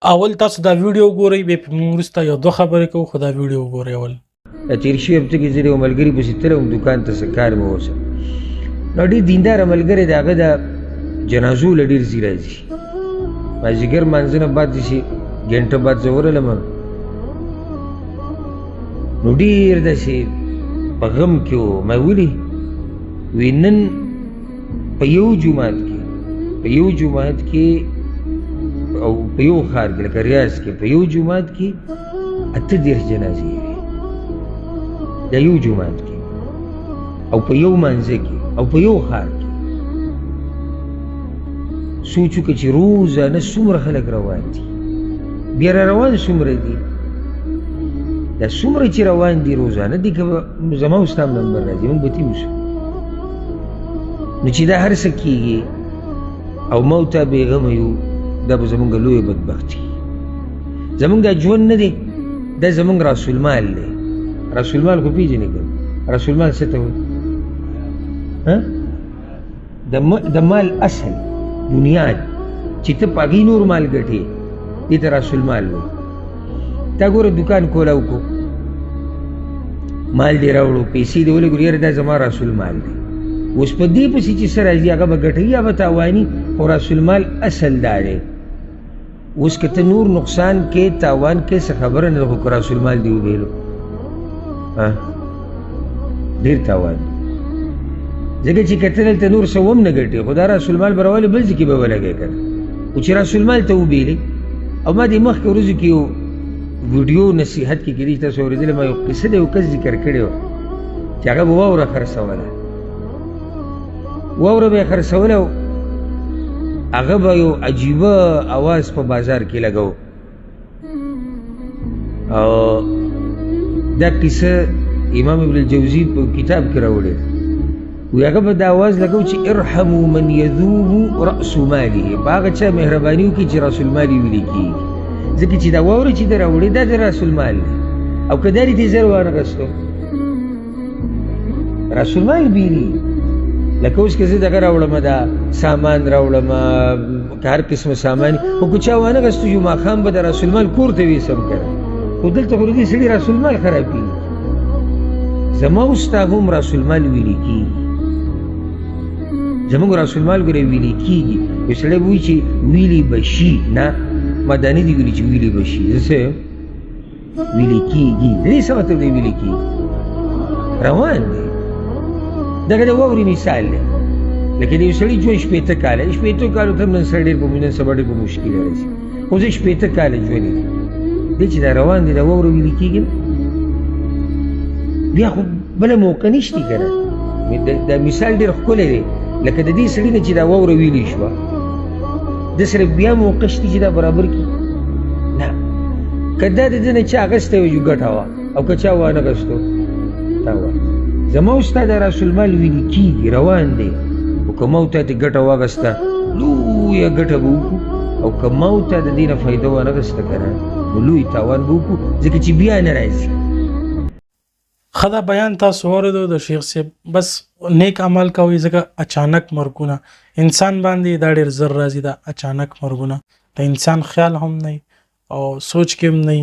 اول تاسو دا ویډیو ګورئ بیا په موږ وروسته یو دوه خبرې کوو خو دا ویډیو ګورئ اول تیر شوي هفته کې زه د یو ملګري پسې تلم دوکان ته څه کار مې وسه نو ډېر دینداره ملګری د هغه د جنازو له ډېر ځي راځي مازدیګر لمانځه نه بعد داسې ګنټه بعد زه ورغلم نو ډېر داسې په غم کې و ما ولي وی نن په یو جومات کې او په یو ښار کې لکه ریاض کې په یو جومات کې 38 جنازې وي د یو جومات کې او په یو مانځه کې او په یو ښار کې سوچ وکړه چې روزانه څومره خلک روان دي بیا را روان څومره دي دا څومره چې روان دي روزانه دي که زما او ستا نمبر راځي موږ به تي وسو نو چې دا هر څه کېږي او موته بېغمه یو دا به زمونږ لویه بدبختي زمونږ دا ژوند نه دی دا زمونږ راسالمال دی راسالمال خو پېژنې که راسالمال څه ته وایي د مال اصل بنیاد چې ته په هغې نور مال ګټې دې ته راسالمال وایي تا ګوره دوکان کولی وکړو مال دې راوړو پیسې دې ولګو یاره دا زما راسالمال دی اوس په دې پسې چې څه راځي هغه به ګټوي یا به تاواني خو راسالمال اصل دا دی اوس که ته نور نقصان کې تاوان کې څه خبره نه ده خو که راسالمال دې وبېلو ډېر تاوان دی ځکه چې که ته دلته نور څه هم نه ګټې خو دا راسالمال به راولې بل ځای کې به ولګې که نه خو چې راسالمال ته وبېلې او ما دې مخکې ورځو کې یو ویډیو نصیحت کې کېدی چې تاسو اورېدلی ما یو قصه د یو کس ذکر کړې وه چې هغه به واوره خرڅوله واوره به یې خرڅوله او هغه به یو عجیبه اواز په بازار کې لګو او دا قصه امام ابن الجوزي په کتاب کې راوړې وی هغه به دا اواز لګو چې ارحموا من یذوب رأس ماله په هغه چا مهرباني وکړي چې راسالمال یې ویلې کېږي ځکه چې دا واوره چې ده راوړې دا د راسالمال دی او که دا دې زر وانغستو راسالمال بیلي لکه اوس که زه دغه راوړم دا سامان راوړم که هر قسمه سامان خو که چا وانغستو یو ماښام به د راسالمال کور ته ویسم که نه خو دلته خو د دې سړي راسالمال خرابېږي زما او ستا هم راسالمال ویلې کېږي زموږ راسالمال ګوره ویلې کېږي یو سړی به وایي چې ویلې به شي نه ما دا نه دي ویلي چې ویلې به شي زه څه ویلې کېږي د دې څه مطلب دی ویلې کېږي روان دی دغه د واورې مثال دی لکه د یو سړي ژوند 80 کاله 80 کالو ته نن سړی ډېر په نن سبا ډېر په مشکله راځي خو زه 80 کاله ژوند دی دی چې دا روان دی د واورې ویلې کېږي بیا خو بله موقع نشته که نه دا مثال ډېر ښکلی دی لکه د دې سړي نه چې دا واوره ویلې شوه د سره بیا موقع شته چې دا برابر کړي نه که دا د ده نه چا اخیستی وي ګټه وه او که چا وانهغستو تاوان زما او ستا د راسالمال ویلې کېږي روان دی خو که ما او تا ترې ګټه واخیسته لویه ګټه به وکړو او که ما او تا د دې نه فایده وانهغسته که نه نو لوی تاوان به وکړو ځکه چې بیا نه راځي ښه دا بیان تاسو واورېدو د شیخ صاحب بس نیک عمل کوئ ځکه اچانک مرګونه انسان باندې دا ډېر زر راځي دا اچانک مرګونه د انسان خیال هم نه او سوچ کې هم نه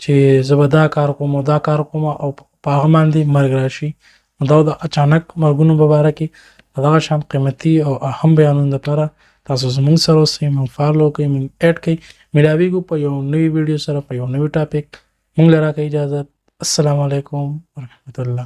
چې زه به دا کار کوم او دا کار کوم او په هغه باندې مرګ راشي نو دا د اچانک مرګونو په باره کې د دغه شان قیمتي او اهم بیانونو لپاره تاسو زموږ سره اوسئ موږ فالو کوئ موږ ایډ کوئ ملاویږو په یو نوي ویډیو سره په یو نوي ټاپک موږ له راکوئ اجازت السلام علیکم ورحمت الله